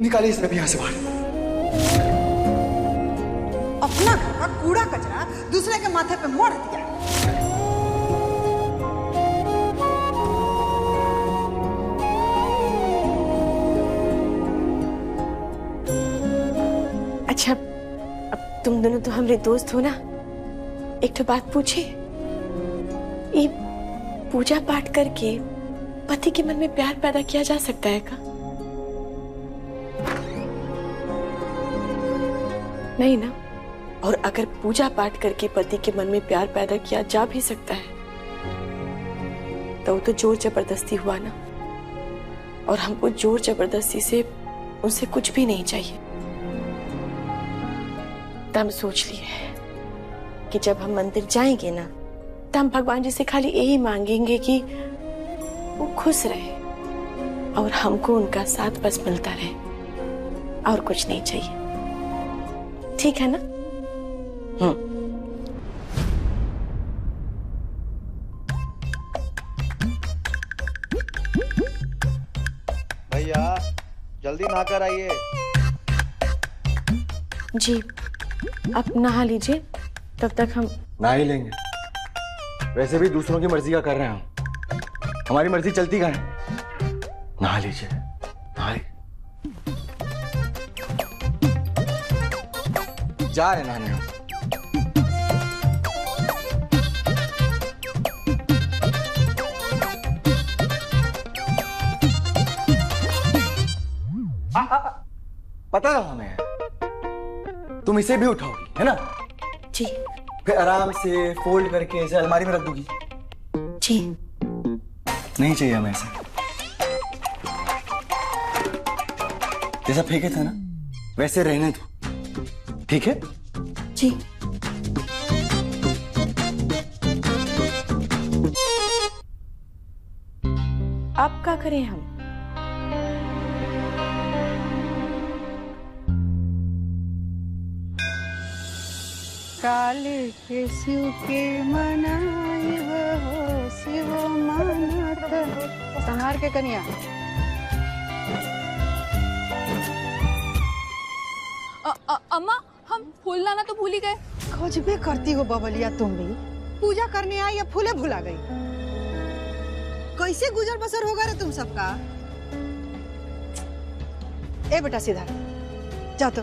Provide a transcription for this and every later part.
निकालिए इस रवि यहाँ से बाहर। अपना घर का कूड़ा कचरा दूसरे के माथे पे मोड़ दिया। अच्छा, अब तुम दोनों तो हमारे दोस्त हो ना, एक तो बात पूछे, ये पूजा पाठ करके पति के मन में प्यार पैदा किया जा सकता है क्या? नहीं ना। और अगर पूजा पाठ करके पति के मन में प्यार पैदा किया जा भी सकता है तो वो तो जोर जबरदस्ती हुआ ना, और हमको जोर जबरदस्ती से उनसे कुछ भी नहीं चाहिए। तो हम सोच लिए कि जब हम मंदिर जाएंगे ना तो हम भगवान जी से खाली यही मांगेंगे कि वो खुश रहे और हमको उनका साथ बस मिलता रहे, और कुछ नहीं चाहिए। ठीक है ना? भैया जल्दी नहा कर आइए। जी, आप नहा लीजिए, तब तक हम नहा ही लेंगे। वैसे भी दूसरों की मर्जी का कर रहे हैं हम, हमारी मर्जी चलती कहाँ है। नहा लीजिए, नहा लीजिए। जा रहे नहाने हम। पता था हमें तुम इसे भी उठाओगी, है ना? जी फिर आराम से फोल्ड करके इसे अलमारी में रख दूंगी। जी। नहीं चाहिए हमें ऐसा। जैसा फेंके था ना वैसे रहने दो, ठीक है? जी। अब क्या करें हम? काले के शिव के मनाई हो शिव मानत। संहार के कन्या। अम्मा, हम फूल लाना तो भूल ही गए। खोजबे करती हो बबलिया, तुम भी पूजा करने आई या फूले भुला गई? कैसे गुजर बसर होगा रे तुम सबका? ए बेटा सीधा जाओ, तो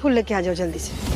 फूल लेके आ जाओ जल्दी से।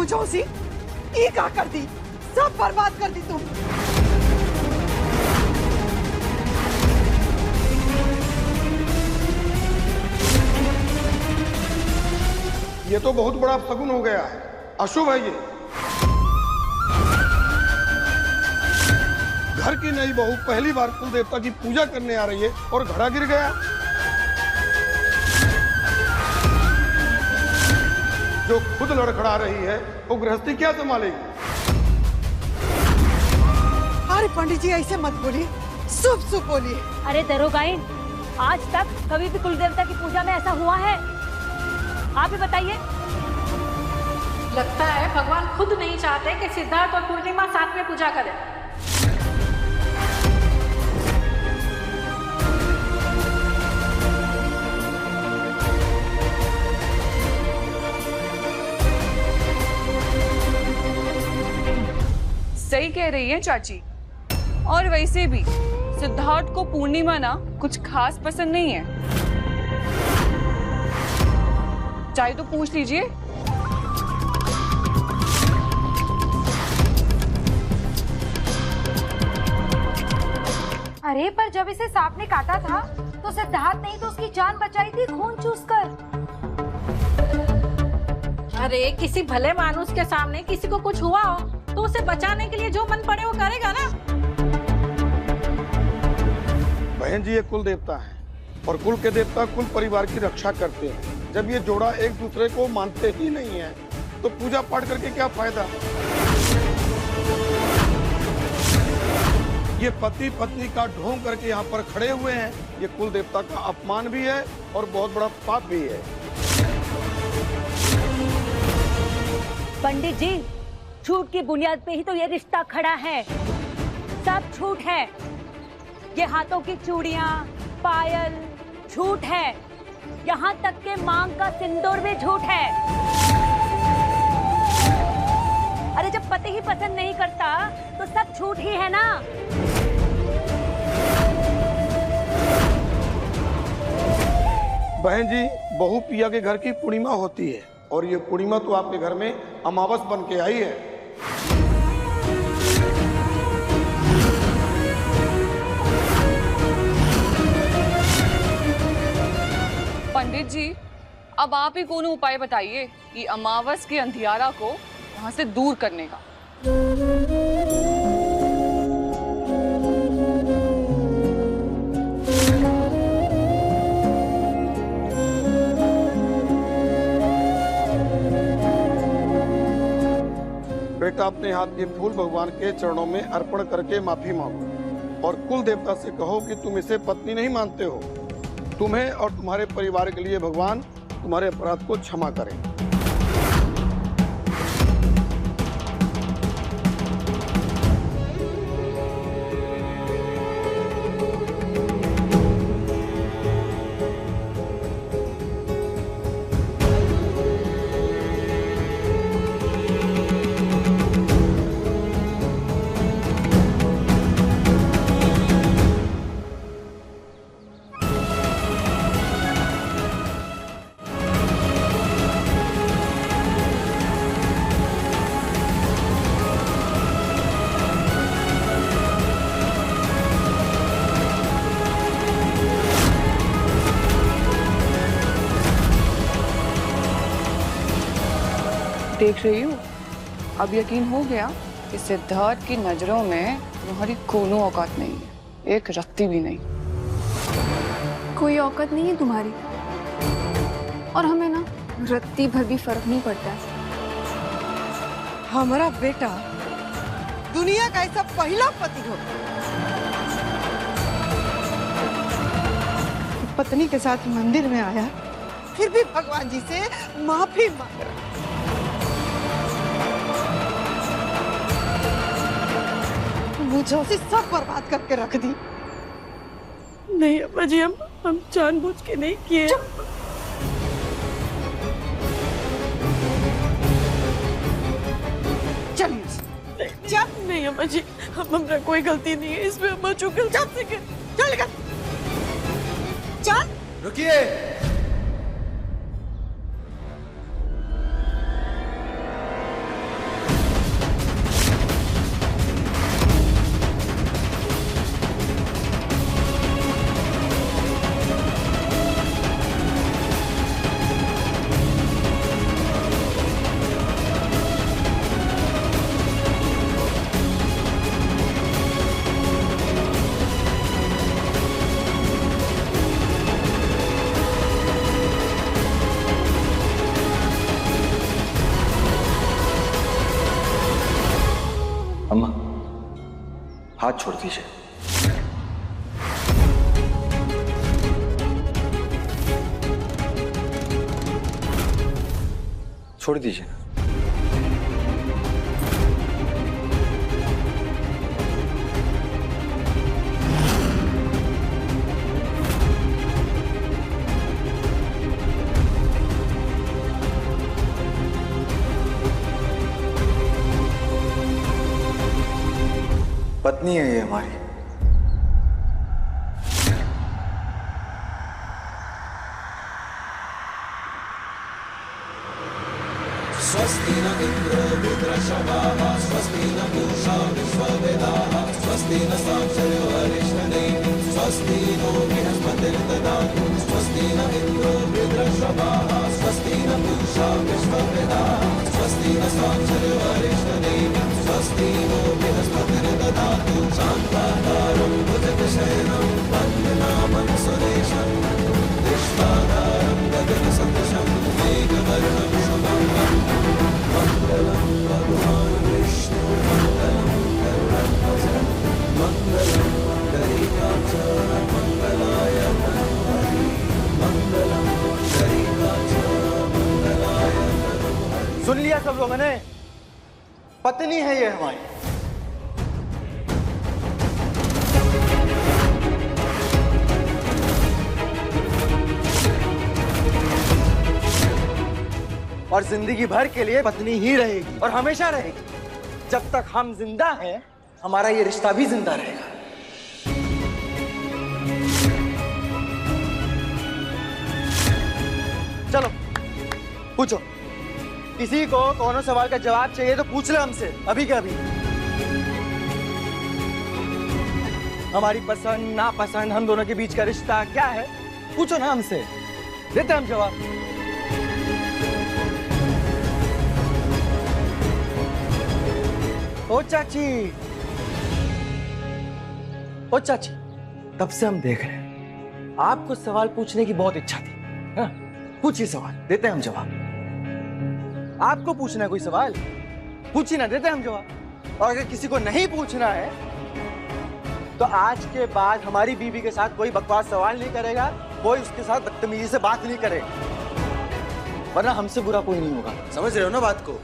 जोशी, ये क्या कर दी? सब बर्बाद कर दी तुम। ये तो बहुत बड़ा शगुन हो गया है, अशुभ है ये। घर की नई बहू पहली बार कुल देवता की पूजा करने आ रही है और घड़ा गिर गया। जो खुद लड़खड़ा रही है वो गृहस्थी क्या संभालेगी? अरे पंडित जी ऐसे मत बोलिए, शुभ शुभ बोलिए। अरे दरोगाइन, आज तक कभी भी कुल देवता की पूजा में ऐसा हुआ है? आप ही बताइए। लगता है भगवान खुद नहीं चाहते कि सिद्धार्थ और पूर्णिमा साथ में पूजा करें। सही कह रही है चाची। और वैसे भी सिद्धार्थ को पूर्णिमा ना कुछ खास पसंद नहीं है। चाहे तो पूछ लीजिए। अरे पर जब इसे सांप ने काटा था तो सिद्धार्थ ने ही तो उसकी जान बचाई थी खून चूसकर। अरे किसी भले मानुस के सामने किसी को कुछ हुआ हो तो उसे बचाने के लिए जो मन पड़े वो करेगा ना। बहन जी, ये कुल देवता हैं और कुल के देवता कुल परिवार की रक्षा करते हैं। जब ये जोड़ा एक दूसरे को मानते ही नहीं है तो पूजा पाठ करके क्या फायदा। ये पति पत्नी का ढोंग करके यहाँ पर खड़े हुए हैं। ये कुल देवता का अपमान भी है और बहुत बड़ा पाप भी है। पंडित जी, झूठ की बुनियाद पे ही तो ये रिश्ता खड़ा है। सब झूठ है। ये हाथों की चूड़ियां, पायल झूठ है। यहाँ तक के मांग का सिंदूर भी झूठ है। अरे जब पति ही पसंद नहीं करता तो सब झूठ ही है ना। बहन जी, बहू पिया के घर की पूर्णिमा होती है और ये पूर्णिमा तो आपके घर में अमावस बन के आई है। पंडित जी, अब आप ही कोनो उपाय बताइए कि अमावस के अंधियारा को वहां से दूर करने का। बेटा, अपने हाथ के फूल भगवान के चरणों में अर्पण करके माफी मांगो और कुल देवता से कहो कि तुम इसे पत्नी नहीं मानते हो। तुम्हें और तुम्हारे परिवार के लिए भगवान तुम्हारे अपराध को क्षमा करें। देख रही हूँ, अब यकीन हो गया कि सिद्धार्थ की नजरों में तुम्हारी कोनो औकात नहीं है, एक रत्ती भी नहीं। कोई औकात नहीं है तुम्हारी, और हमें ना रत्ती भर भी फर्क नहीं पड़ता है। हमारा बेटा दुनिया का ऐसा पहला पति हो पत्नी के साथ मंदिर में आया, फिर भी भगवान जी से माफी मांग रहा। मुझे उसे सब बर्बाद करके रख दी। नहीं अम्मा जी, हम जानबूझ के नहीं किए। चलिए चल नहीं अम्मा जी, हमारा कोई गलती नहीं है इसमें। अम्मा चुप कर, चल चल। रुकिए। अम्मा, हाथ छोड़ दीजिए। छोड़ दीजिए। पत्नी है ये हमारी, सुन लिया सब लोगों ने? पत्नी है ये हमारी। और जिंदगी भर के लिए पत्नी ही रहेगी और हमेशा रहेगी। जब तक हम जिंदा हैं, हमारा ये रिश्ता भी जिंदा रहेगा। चलो पूछो, किसी को कोनो सवाल का जवाब चाहिए तो पूछ ले हमसे, अभी के अभी। हमारी पसंद नापसंद, हम दोनों के बीच का रिश्ता क्या है, पूछो ना हमसे, देते हम जवाब। ओ चाची, ओ चाची, तब से हम देख रहे हैं आपको सवाल पूछने की बहुत इच्छा थी। हाँ, पूछिए सवाल, देते हैं हम जवाब। आपको पूछना है कोई सवाल, पूछिए ना, देते हैं हम जवाब। और अगर किसी को नहीं पूछना है तो आज के बाद हमारी बीवी के साथ कोई बकवास सवाल नहीं करेगा, कोई उसके साथ बदतमीजी से बात नहीं करेगा, वरना हमसे बुरा कोई नहीं होगा। समझ रहे हो ना बात को?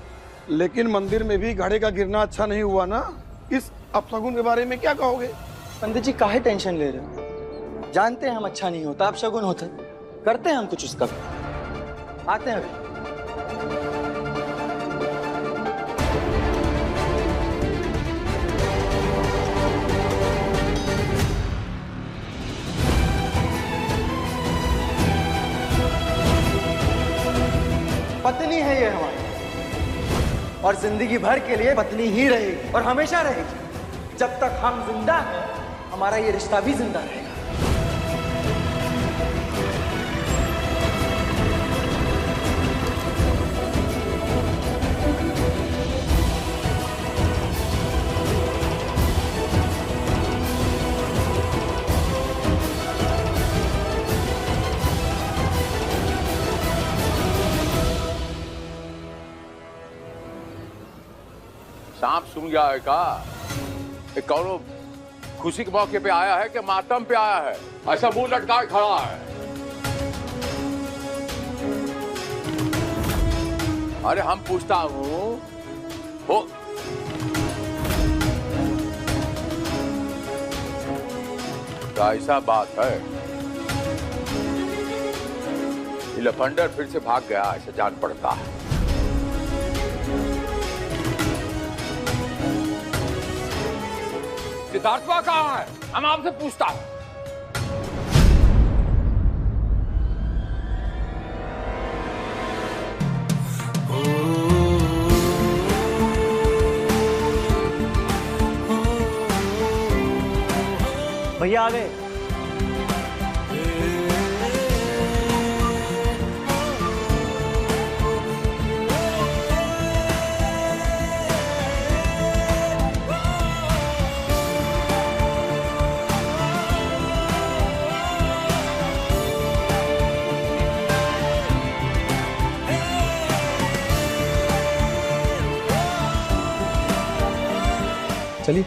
लेकिन मंदिर में भी घड़े का गिरना अच्छा नहीं हुआ ना। इस अपशगुन के बारे में क्या कहोगे? पंडित जी काहे टेंशन ले रहे हो? जानते हैं हम अच्छा नहीं होता, अपशगुन होता, करते हैं हम कुछ उसका। आते हैं अभी। पत्नी है ये हमारी और जिंदगी भर के लिए पत्नी ही रहेगी और हमेशा रहेगी। जब तक हम जिंदा हैं, हमारा ये रिश्ता भी जिंदा रहेगा। सांप सुन गया है का? एक कौनो खुशी के मौके पे आया है कि मातम पे आया है? ऐसा मुंह लटका खड़ा है। अरे हम पूछता हूँ, हो क्या ऐसा बात है? ये लफंडर फिर से भाग गया, ऐसा जान पड़ता है। सिद्धार्थवा कहाँ है? हम आपसे पूछता हूं। भैया आ गए। चलिए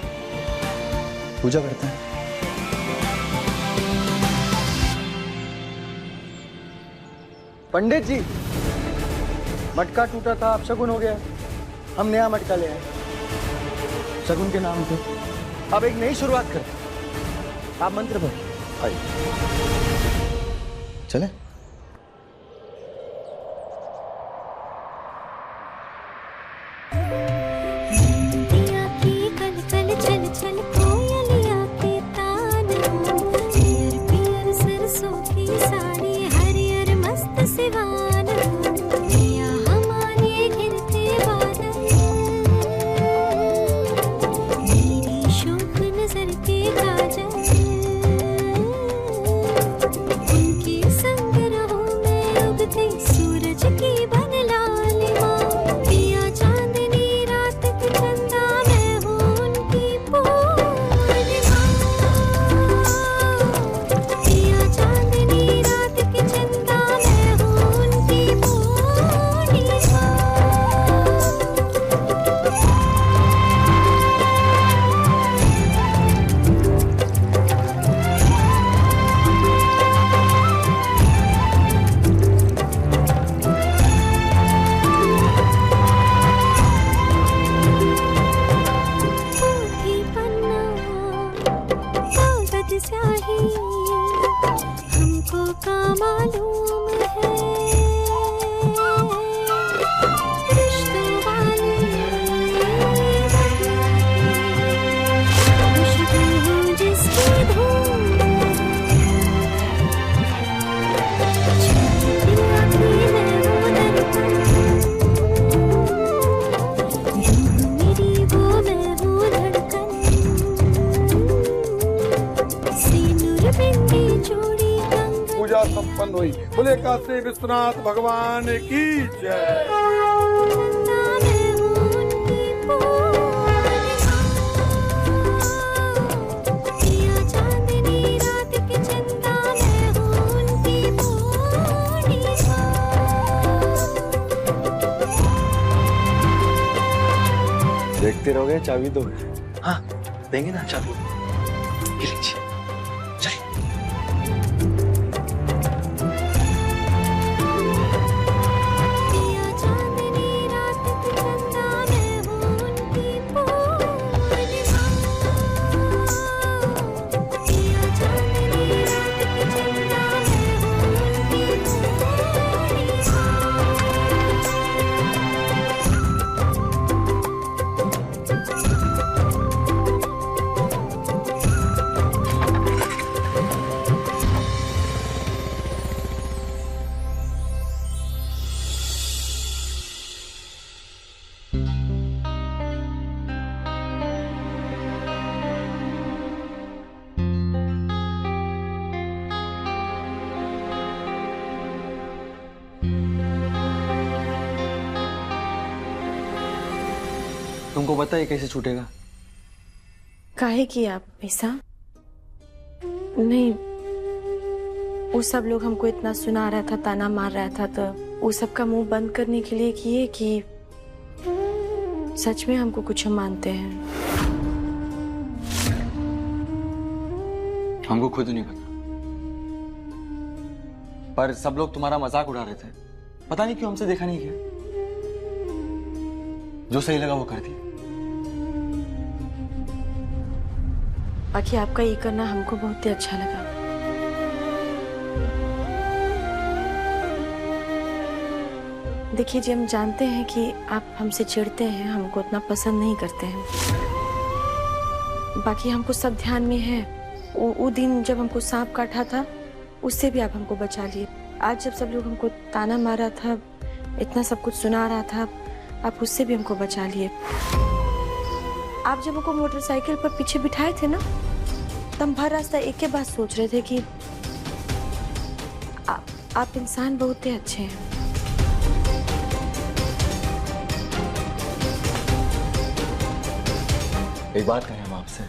पूजा करते हैं। पंडित जी, मटका टूटा था, अब शगुन हो गया, हम नया मटका ले आए शगुन के नाम पे। अब एक नई शुरुआत करते हैं। आप मंत्र पढ़िए। आइए चले। साड़ी हरियर मस्त सिवान, हमारी गिरती सोई। बोले काशी विश्वनाथ भगवान की जय। देखते रहोगे चाबी दो। हाँ देंगे ना चाबी। ये लीजिए। तुमको पता है कैसे छूटेगा? काहे की आप ऐसा? नहीं, वो सब लोग हमको इतना सुना रहा था, ताना मार रहा था, तो वो सब का मुंह बंद करने के लिए किए कि सच में हमको कुछ हम मानते हैं। हमको खुद नहीं पता, पर सब लोग तुम्हारा मजाक उड़ा रहे थे। पता नहीं क्यों हमसे देखा नहीं गया। जो सही लगा वो कर दिया। बाकी आपका ये करना हमको बहुत ही अच्छा लगा। देखिए जी, हम जानते हैं कि आप हमसे चिढ़ते हैं, हमको उतना पसंद नहीं करते हैं। बाकी हमको सब ध्यान में है। वो दिन जब हमको सांप काटा था, उससे भी आप हमको बचा लिए। आज जब सब लोग हमको ताना मारा था, इतना सब कुछ सुना रहा था, आप उससे भी हमको बचा लिए। आप जब हमको मोटरसाइकिल पर पीछे बिठाए थे ना, तब भर रास्ता एक के बात सोच रहे थे कि आप इंसान बहुत ही अच्छे हैं। एक बात कहें हम आपसे,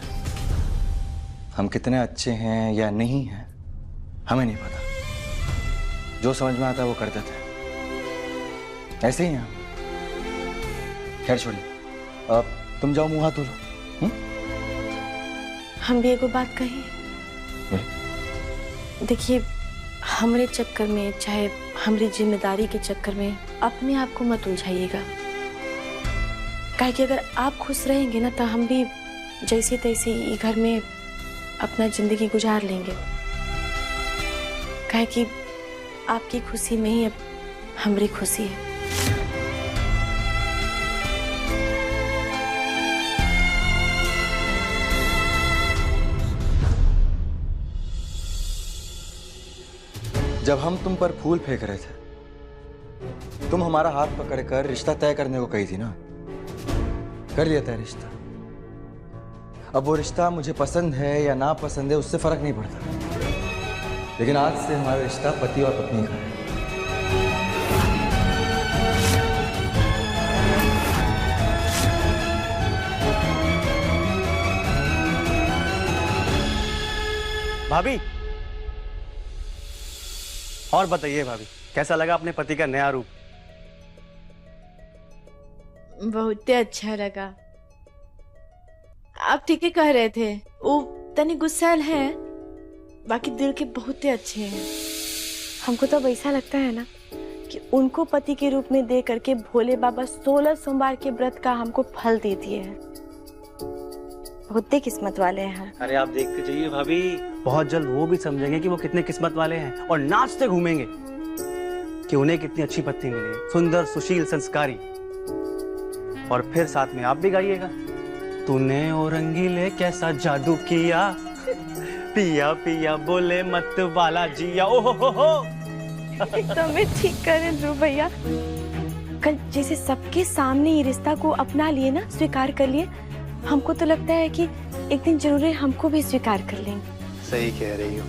हम कितने अच्छे हैं या नहीं हैं हमें नहीं पता। जो समझ में आता है वो करते थे, ऐसे ही हैं हम। खैर छोड़िए, अब तुम जाओ मुंह हाथ धो लो। हम भी एगो बात कही। देखिए, हमरे चक्कर में, चाहे हमारी जिम्मेदारी के चक्कर में अपने आप को मत उलझाइएगा। काहे कि अगर आप खुश रहेंगे ना, तो हम भी जैसे तैसे ये घर में अपना जिंदगी गुजार लेंगे। काहे कि आपकी खुशी में ही अब हमारी खुशी है। जब हम तुम पर फूल फेंक रहे थे, तुम हमारा हाथ पकड़कर रिश्ता तय करने को कही थी ना। कर लिया तय रिश्ता। अब वो रिश्ता मुझे पसंद है या ना पसंद है उससे फर्क नहीं पड़ता, लेकिन आज से हमारा रिश्ता पति और पत्नी का है। भाभी, और बताइए भाभी, कैसा लगा अपने पति का नया रूप? बहुत अच्छा लगा। आप ठीक ही कह रहे थे, वो तनी गुस्सैल है, बाकी दिल के बहुत ही अच्छे हैं। हमको तो ऐसा लगता है ना कि उनको पति के रूप में दे करके भोले बाबा 16 सोमवार के व्रत का हमको फल दे दिए हैं। बहुत ही किस्मत वाले हैं। अरे आप देखते जाइए भाभी, बहुत जल्द वो भी समझेंगे कि वो कितने किस्मत वाले हैं और नाचते घूमेंगे कि उन्हें कितनी अच्छी पत्नी मिली, सुंदर, सुशील, संस्कारी। और फिर साथ में आप भी गाइएगा, तूने ओ रंगीले कैसा जादू किया, पिया पिया बोले मत वाला जिया। ओ हो। एकदम ठीक करे ध्रुव भैया। कल जैसे सबके सामने ये रिश्ता को अपना लिए ना, स्वीकार कर लिए, हमको तो लगता है कि एक दिन जरूर हमको भी स्वीकार कर लेंगे। सही कह रही हो।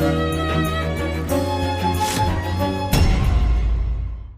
है